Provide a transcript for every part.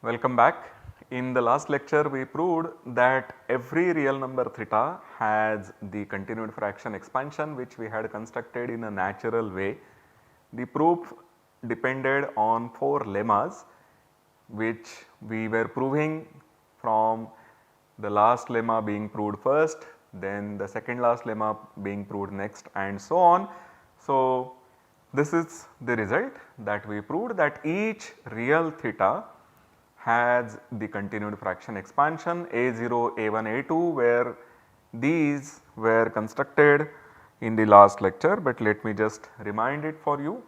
Welcome back. In the last lecture we proved that every real number theta has the continued fraction expansion which we had constructed in a natural way. The proof depended on 4 lemmas which we were proving from the last lemma being proved first, then the second last lemma being proved next and so on. So, this is the result that we proved that each real theta has the continued fraction expansion a0, a1, a2 where these were constructed in the last lecture, but let me just remind it for you.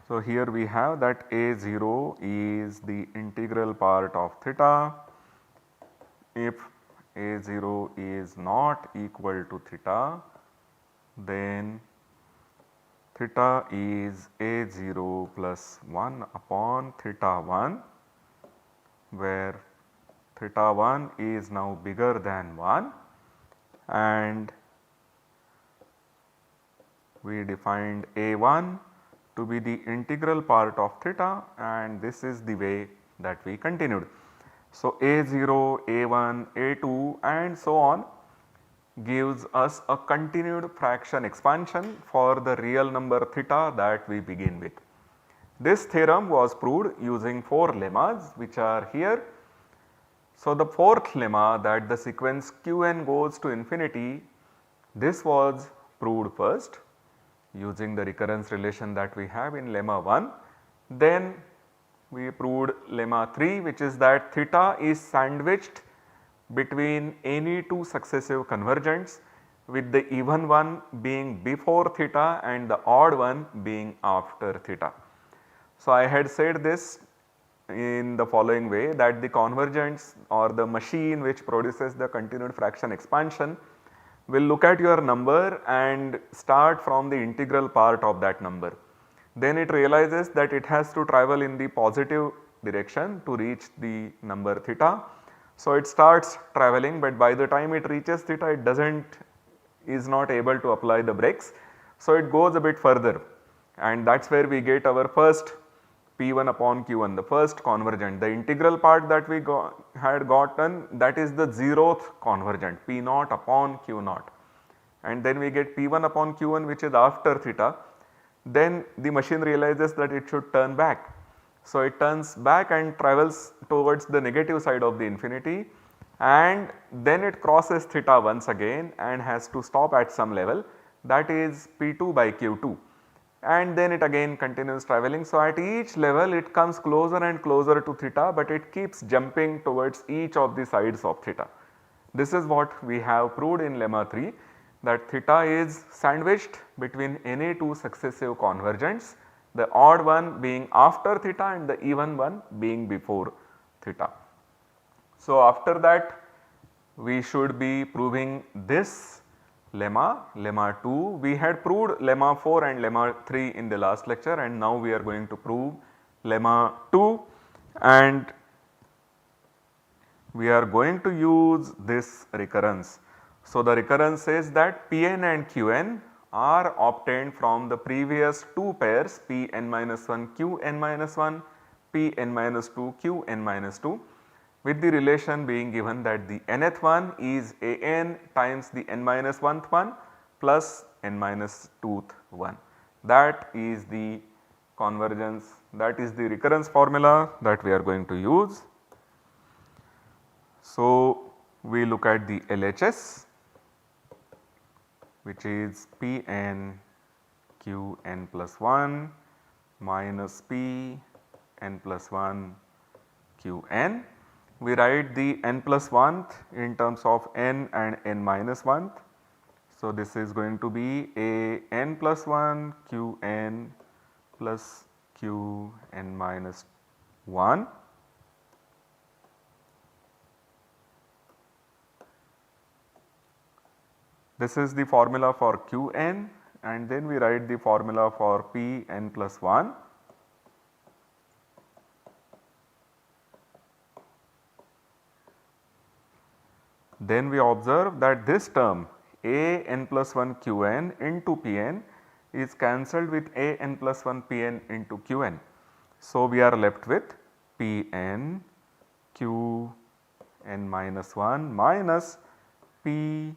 So, here we have that a0 is the integral part of theta. If a0 is not equal to theta, then theta is a0 plus 1 upon theta 1, where theta 1 is now bigger than 1 and we defined a1 to be the integral part of theta and this is the way that we continued. So, a0, a1, a2 and so on gives us a continued fraction expansion for the real number theta that we begin with. This theorem was proved using 4 lemmas which are here. So, the fourth lemma that the sequence qn goes to infinity, this was proved first using the recurrence relation that we have in lemma 1. Then we proved lemma 3 which is that theta is sandwiched between any two successive convergents with the even one being before theta and the odd one being after theta. So, I had said this in the following way that the convergence or the machine which produces the continued fraction expansion will look at your number and start from the integral part of that number. Then it realizes that it has to travel in the positive direction to reach the number theta. So, it starts travelling, but by the time it reaches theta it is not able to apply the brakes. So, it goes a bit further and that is where we get our first p1 upon q1, the first convergent. The integral part that we had gotten, that is the 0th convergent, p0 upon q0, and then we get p1 upon q1 which is after theta. Then the machine realizes that it should turn back. So, it turns back and travels towards the negative side of the infinity and then it crosses theta once again and has to stop at some level, that is p2 by q2, and then it again continues travelling. So, at each level it comes closer and closer to theta, but it keeps jumping towards each of the sides of theta. This is what we have proved in lemma 3, that theta is sandwiched between any two successive convergents, the odd one being after theta and the even one being before theta. So, after that we should be proving this lemma, lemma 2. We had proved lemma 4 and lemma 3 in the last lecture and now we are going to prove lemma 2 and we are going to use this recurrence. So, the recurrence says that Pn and Qn are obtained from the previous two pairs Pn minus 1 Qn minus 1, Pn minus 2 Qn minus 2, with the relation being given that the nth one is An times the n minus 1th one plus n minus 2th one. That is the convergence, that is the recurrence formula that we are going to use. So, we look at the LHS which is Pn Qn plus 1 minus Pn plus 1 Qn. We write the n plus 1th in terms of n and n minus 1th. So, this is going to be a n plus 1 Qn plus Qn minus 1. This is the formula for Qn and then we write the formula for Pn plus 1. Then we observe that this term a n plus 1 Qn into Pn is cancelled with a n plus 1 p n into q n. So, we are left with p n q n minus 1 minus p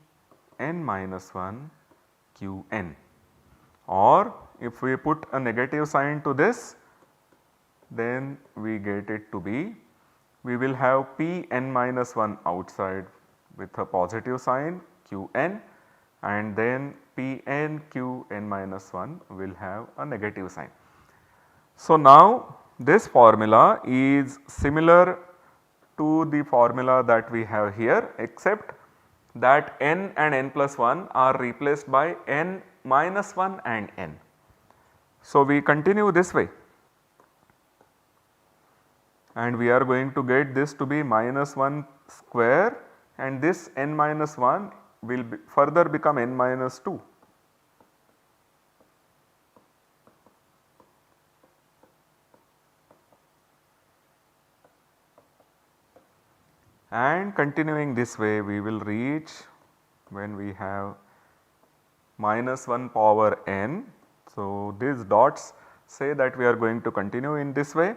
n minus 1 q n, or if we put a negative sign to this, then we get it to be, we will have p n minus 1 outside with a positive sign q n, and then p n q n minus 1 will have a negative sign. So, now this formula is similar to the formula that we have here, except that n and n plus 1 are replaced by n minus 1 and n. So, we continue this way, and we are going to get this to be minus 1 square, and this n minus 1 will further become n minus 2. And continuing this way, we will reach when we have minus 1 power n. So, these dots say that we are going to continue in this way.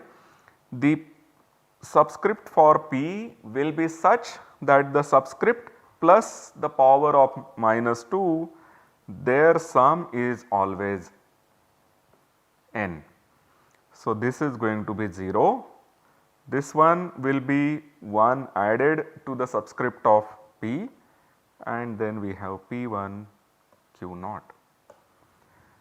The subscript for p will be such that the subscript plus the power of minus 2, their sum is always n. So, this is going to be 0. This one will be 1 added to the subscript of p, and then we have p1 q0.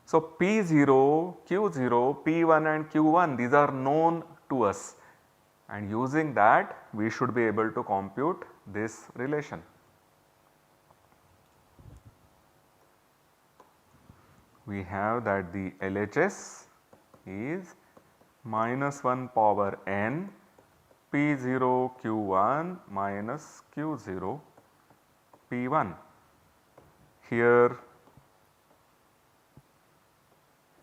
So, p0, q0, p1 and q1, these are known to us, and using that we should be able to compute this relation. We have that the LHS is minus 1 power n p0 q1 minus q0 p1. Here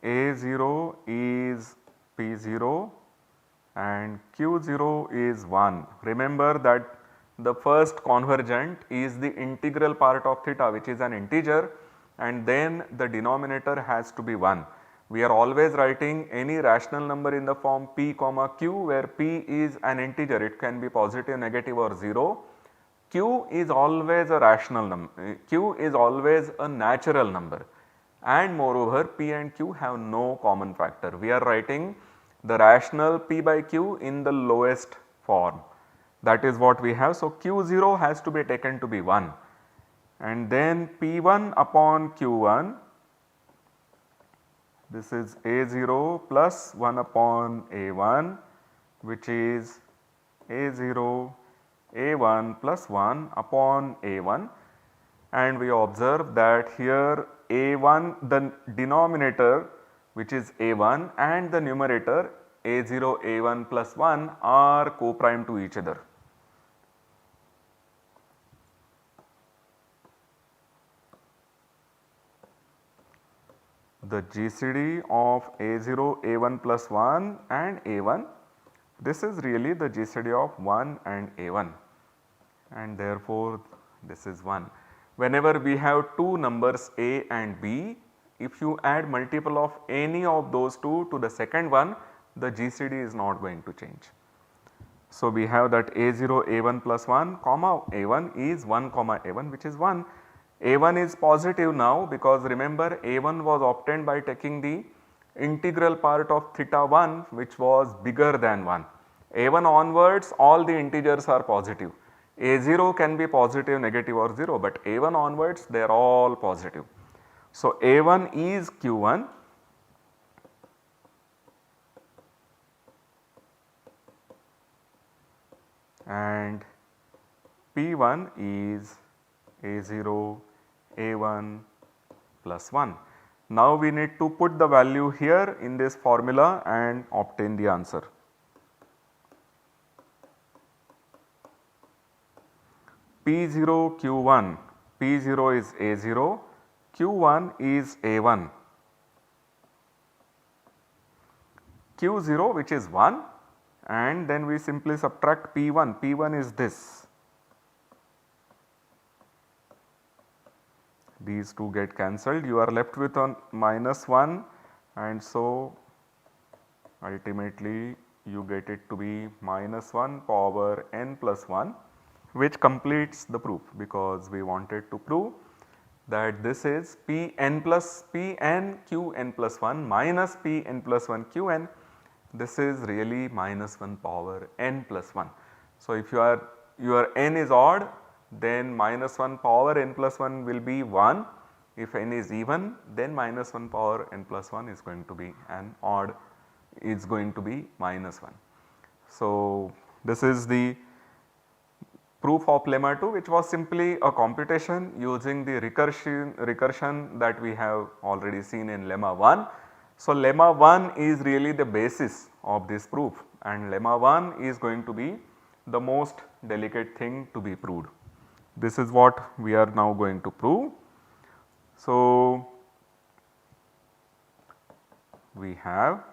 A0 is p0 and q0 is 1. Remember that the first convergent is the integral part of theta, which is an integer, and then the denominator has to be 1. We are always writing any rational number in the form p comma q, where p is an integer, it can be positive, negative or 0. Q is always a rational number, q is always a natural number, and moreover p and q have no common factor. We are writing the rational p by q in the lowest form, that is what we have. So, q0 has to be taken to be 1, and then p1 upon q1, this is A0 plus 1 upon A1, which is A0 A1 plus 1 upon A1, and we observe that here A1, the denominator which is A1 and the numerator A0 A1 plus 1 are co-prime to each other. The GCD of A0 A1 plus 1 and A1, this is really the GCD of 1 and A1, and therefore this is 1. Whenever we have two numbers A and B, if you add multiple of any of those two to the second one, the GCD is not going to change. So, we have that A0 A1 plus 1 comma A1 is 1 comma A1, which is 1. A1 is positive now, because remember A1 was obtained by taking the integral part of theta 1, which was bigger than 1. A1 onwards all the integers are positive. A0 can be positive, negative or 0, but A1 onwards they are all positive. So, A1 is Q1 and P1 is A0 A1 plus 1. Now, we need to put the value here in this formula and obtain the answer. P0 Q1, P0 is A0, Q1 is A1, Q0 which is 1, and then we simply subtract P1, P1 is this, these two get cancelled, you are left with on -1, and so ultimately you get it to be -1 power n plus 1, which completes the proof, because we wanted to prove that this is Pn plus Pn Qn plus 1 minus Pn plus 1 Qn. This is really -1 power n plus 1. So, if your n is odd, then -1 power n plus 1 will be 1. If n is even, then -1 power n plus 1 is going to be an odd, is going to be -1. So, this is the proof of lemma 2, which was simply a computation using the recursion that we have already seen in lemma 1. So, lemma 1 is really the basis of this proof, and lemma 1 is going to be the most delicate thing to be proved. This is what we are now going to prove. So, we have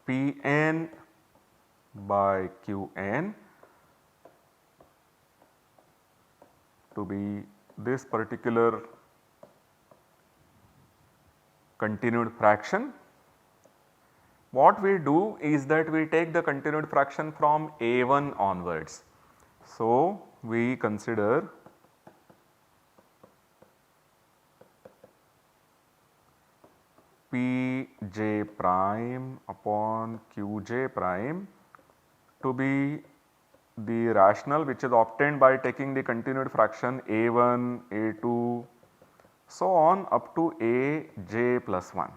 Pn by Qn to be this particular continued fraction. What we do is that we take the continued fraction from A1 onwards. So, we consider Pj prime upon Qj prime to be the rational which is obtained by taking the continued fraction A1, A2, so on up to Aj plus 1.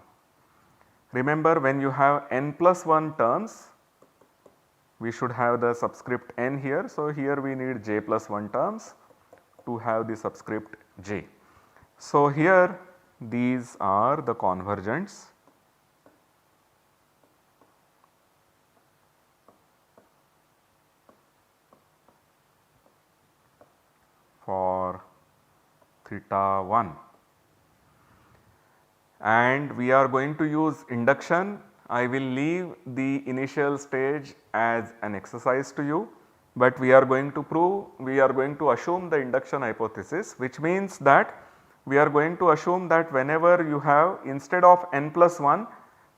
Remember, when you have n plus 1 terms, we should have the subscript n here. So, here we need j plus 1 terms to have the subscript j. So, here these are the convergents for theta 1, and we are going to use induction. I will leave the initial stage as an exercise to you, but we are going to prove, we are going to assume the induction hypothesis, which means that we are going to assume that whenever you have, instead of n plus 1,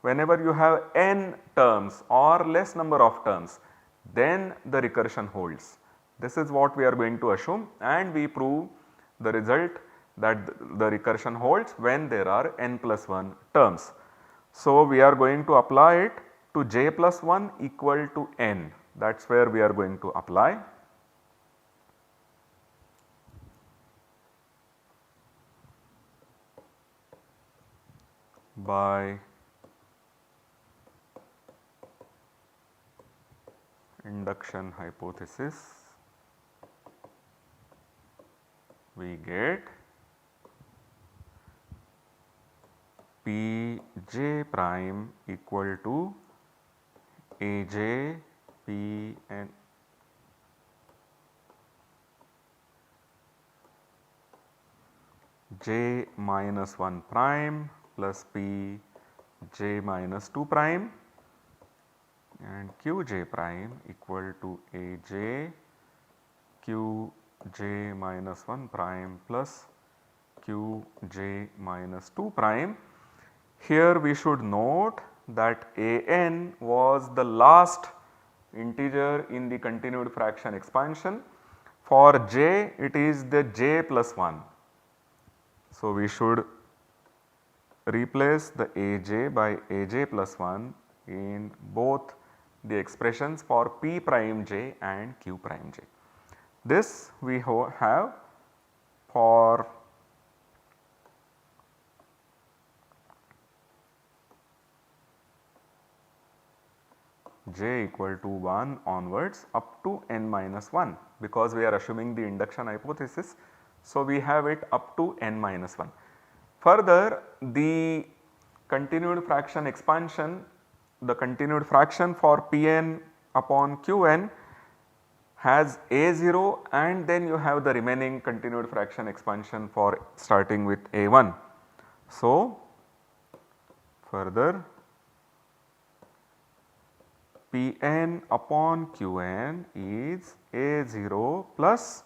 whenever you have n terms or less number of terms, then the recursion holds. This is what we are going to assume, and we prove the result that the recursion holds when there are n plus 1 terms. So, we are going to apply it to j plus 1 equal to n, that is where we are going to apply. By induction hypothesis, we get Pj prime equal to Aj Pn j minus 1 prime plus P j minus 2 prime, and Qj prime equal to Aj Qj minus 1 prime plus Qj minus 2 prime. Here we should note that An was the last integer in the continued fraction expansion. For j, it is the j plus 1. So, we should replace the Aj by Aj plus 1 in both the expressions for P prime j and Q prime j. This we have for j equal to 1 onwards up to n minus 1, because we are assuming the induction hypothesis. So, we have it up to n minus 1. Further, the continued fraction expansion, the continued fraction for Pn upon Qn has A0, and then you have the remaining continued fraction expansion for starting with A1. So, further Pn upon Qn is A0 plus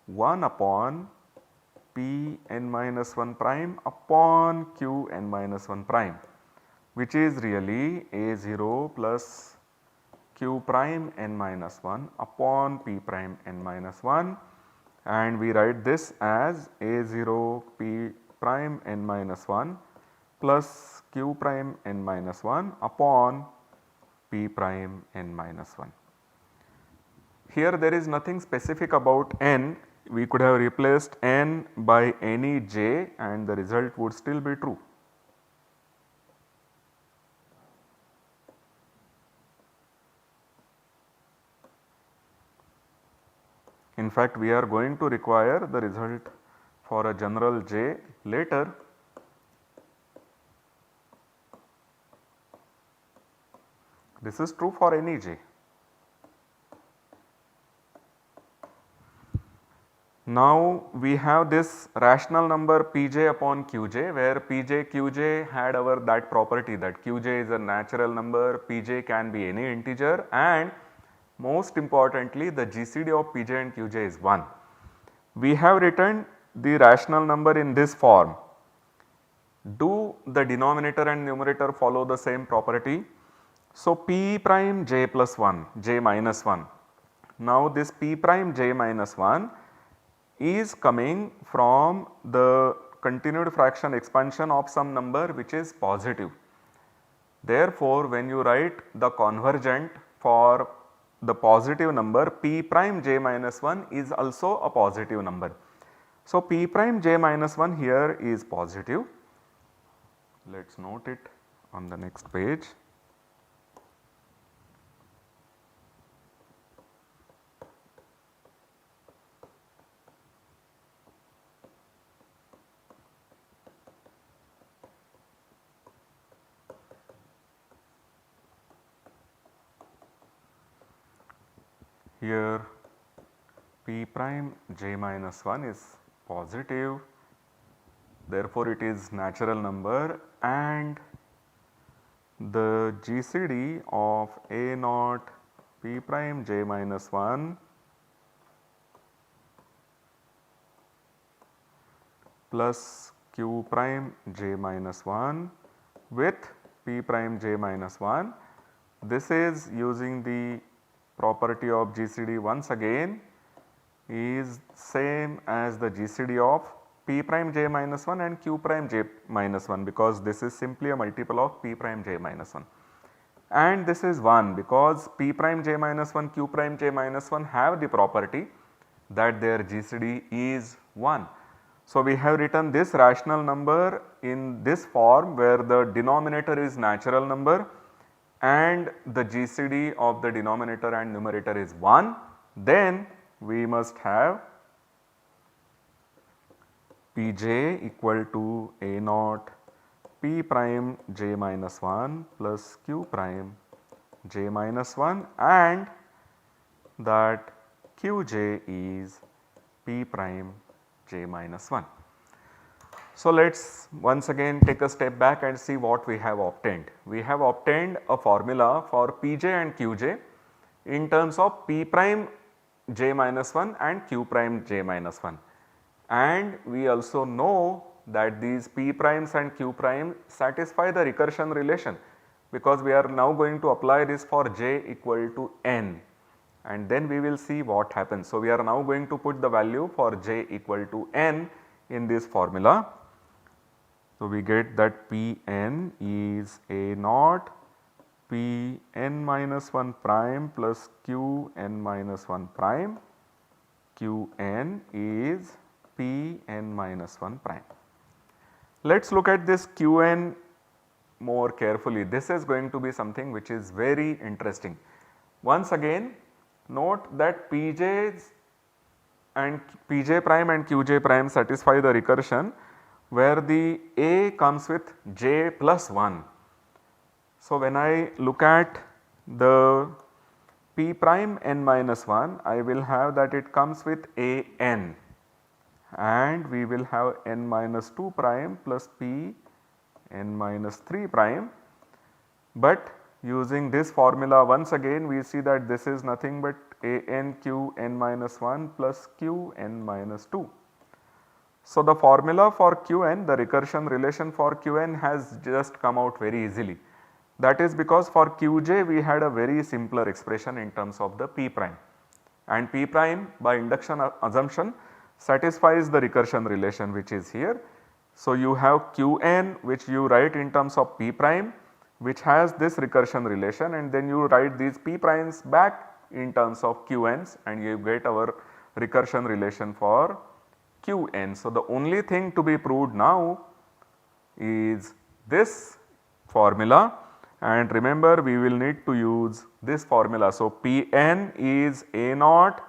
1 upon p n minus 1 prime upon q n minus 1 prime, which is really a0 plus q prime n minus 1 upon p prime n minus 1, and we write this as a0 p prime n minus 1 plus q prime n minus 1 upon p prime n minus 1. Here there is nothing specific about n, we could have replaced n by any j and the result would still be true. In fact, we are going to require the result for a general j later. This is true for any j. Now we have this rational number pj upon qj, where pj qj had our that property that qj is a natural number, pj can be any integer, and most importantly the GCD of pj and qj is 1. We have written the rational number in this form. Do the denominator and numerator follow the same property? So p prime j plus 1, j minus 1. Now this p prime j minus 1 is coming from the continued fraction expansion of some number which is positive. Therefore, when you write the convergent for the positive number, p prime j minus 1 is also a positive number. So, p prime j minus 1 here is positive. Let us note it on the next page. Here p prime j minus 1 is positive, therefore it is natural number, and the GCD of a naught p prime j minus 1 plus q prime j minus 1 with p prime j minus 1. This is using the property of GCD once again is same as the GCD of p prime j minus 1 and q prime j minus 1, because this is simply a multiple of p prime j minus 1, and this is 1 because p prime j minus 1, q prime j minus 1 have the property that their GCD is 1. So, we have written this rational number in this form where the denominator is natural number and the GCD of the denominator and numerator is 1, then we must have Pj equal to a naught p prime j minus 1 plus q prime j minus 1, and that qj is p prime j minus 1. So, let us once again take a step back and see what we have obtained. We have obtained a formula for pj and qj in terms of p prime j minus 1 and q prime j minus 1, and we also know that these p primes and q prime satisfy the recursion relation, because we are now going to apply this for j equal to n, and then we will see what happens. So, we are now going to put the value for j equal to n in this formula. So, we get that Pn is a naught Pn minus 1 prime plus Qn minus 1 prime, Qn is Pn minus 1 prime. Let us look at this Qn more carefully. This is going to be something which is very interesting. Once again, note that Pj prime and Qj prime satisfy the recursion where the a comes with j plus 1. So, when I look at the p prime n minus 1, I will have that it comes with a n, and we will have n minus 2 prime plus p n minus 3 prime, but using this formula once again we see that this is nothing but a n q n minus 1 plus q n minus 2. So, the formula for Qn, the recursion relation for Qn has just come out very easily. That is because for Qj we had a very simpler expression in terms of the P prime, and P prime by induction assumption satisfies the recursion relation which is here. So, you have Qn which you write in terms of P prime which has this recursion relation, and then you write these P primes back in terms of Qn's and you get our recursion relation for Qn. So, the only thing to be proved now is this formula, and remember we will need to use this formula. So, Pn is A naught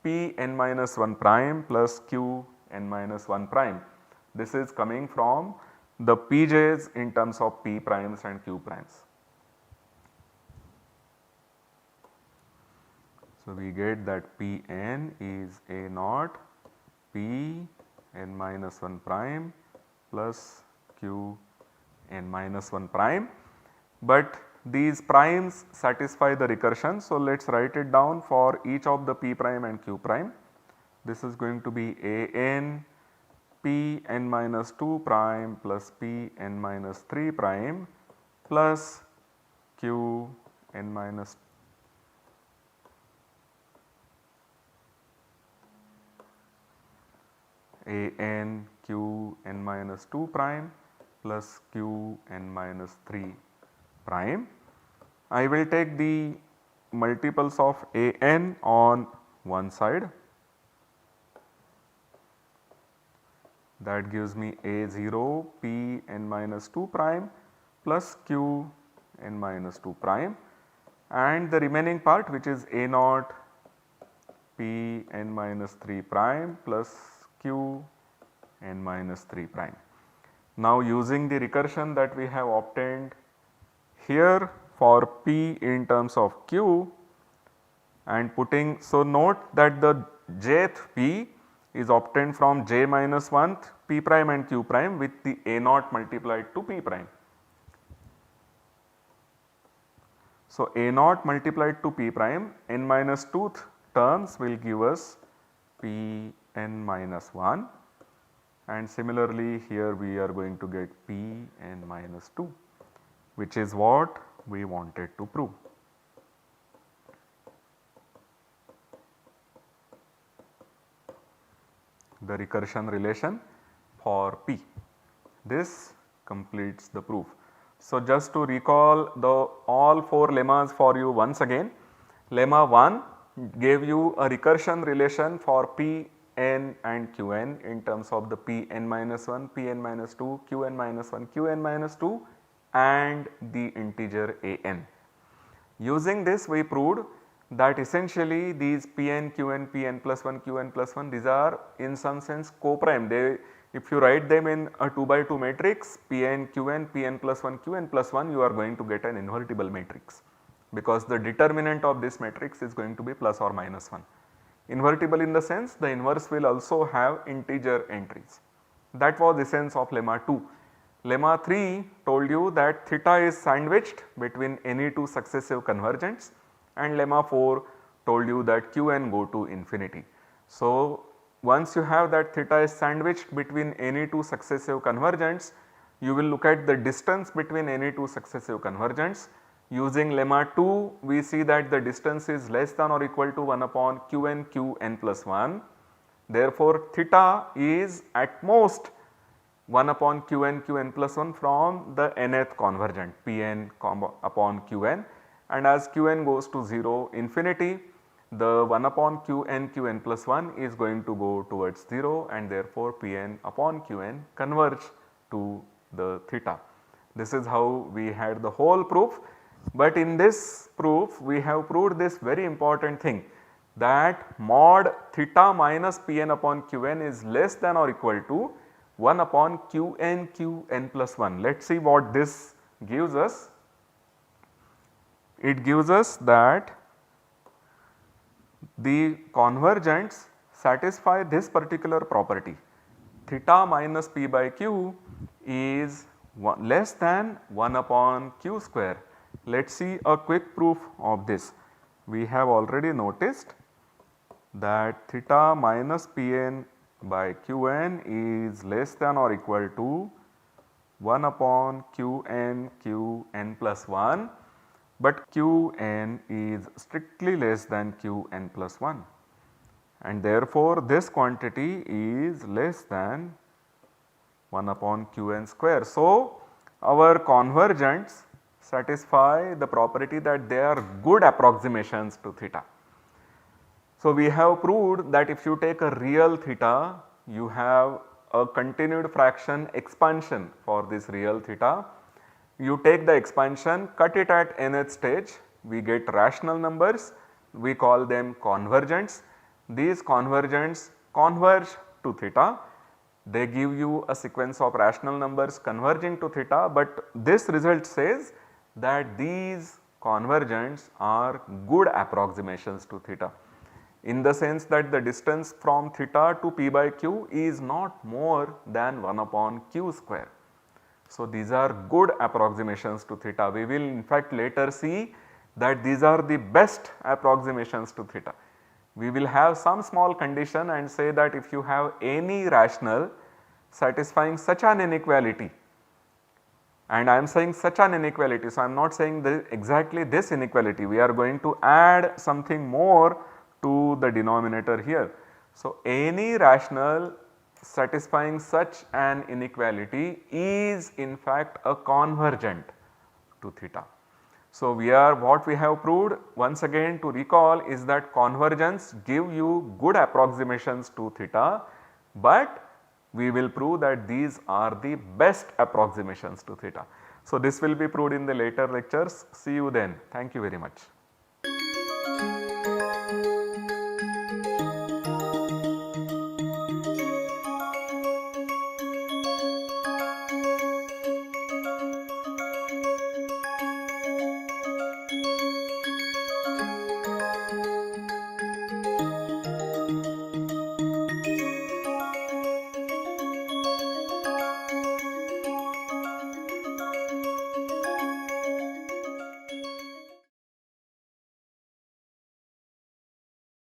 Pn minus 1 prime plus Qn minus 1 prime. This is coming from the Pj's in terms of P primes and Q primes. So, we get that Pn is A naught P n minus 1 prime plus Q n minus 1 prime, but these primes satisfy the recursion. So, let us write it down for each of the P prime and Q prime. This is going to be A n P n minus 2 prime plus P n minus 3 prime plus Q n minus A n Q n minus 2 prime plus Q n minus 3 prime. I will take the multiples of A n on one side, that gives me A 0 P n minus 2 prime plus Q n minus 2 prime, and the remaining part which is A naught P n minus 3 prime plus Q n minus 3 prime. Now, using the recursion that we have obtained here for P in terms of Q and putting, so note that the jth P is obtained from j minus 1th P prime and Q prime with the A naught multiplied to P prime. So, A naught multiplied to P prime n minus 2th terms will give us P n minus 1, and similarly here we are going to get P n minus 2, which is what we wanted to prove. The recursion relation for P. This completes the proof. So, just to recall the all 4 lemmas for you once again. Lemma 1 gave you a recursion relation for P n and Q n in terms of the P n minus 1, P n minus 2, Q n minus 1, Q n minus 2 and the integer A n. Using this we proved that essentially these Pn, Qn, Pn plus 1, Qn plus 1, these are in some sense co-prime. They, if you write them in a 2 by 2 matrix Pn, Qn, Pn plus 1, Qn plus 1, you are going to get an invertible matrix, because the determinant of this matrix is going to be plus or minus 1. Invertible in the sense the inverse will also have integer entries. That was the essence of lemma 2. Lemma 3 told you that theta is sandwiched between any two successive convergents, and lemma 4 told you that Qn go to infinity. So, once you have that theta is sandwiched between any two successive convergents, you will look at the distance between any two successive convergents. Using lemma 2 we see that the distance is less than or equal to 1 upon Qn Qn plus 1. Therefore, theta is at most 1 upon Qn Qn plus 1 from the nth convergent Pn upon Qn, and as Qn goes to 0 infinity, the 1 upon Qn Qn plus 1 is going to go towards 0, and therefore Pn upon Qn converge to the theta. This is how we had the whole proof. But in this proof we have proved this very important thing, that mod theta minus Pn upon Qn is less than or equal to 1 upon Qn Qn plus 1. Let us see what this gives us. It gives us that the convergents satisfy this particular property, theta minus P by Q is less than 1 upon Q square. Let us see a quick proof of this. We have already noticed that theta minus Pn by Qn is less than or equal to 1 upon Qn plus 1, but Qn is strictly less than Qn plus 1, and therefore this quantity is less than 1 upon Qn square. So, our convergents satisfy the property that they are good approximations to theta. So, we have proved that if you take a real theta, you have a continued fraction expansion for this real theta. You take the expansion, cut it at nth stage, we get rational numbers, we call them convergents. These convergents converge to theta. They give you a sequence of rational numbers converging to theta, but this result says that these convergents are good approximations to theta, in the sense that the distance from theta to p by q is not more than 1 upon q square. So, these are good approximations to theta. We will in fact later see that these are the best approximations to theta. We will have some small condition and say that if you have any rational satisfying such an inequality, and I am saying such an inequality. So, I am not saying exactly this inequality, we are going to add something more to the denominator here. So, any rational satisfying such an inequality is in fact a convergent to theta. So, what we have proved once again to recall is that convergence give you good approximations to theta, but we will prove that these are the best approximations to theta. So, this will be proved in the later lectures. See you then. Thank you very much.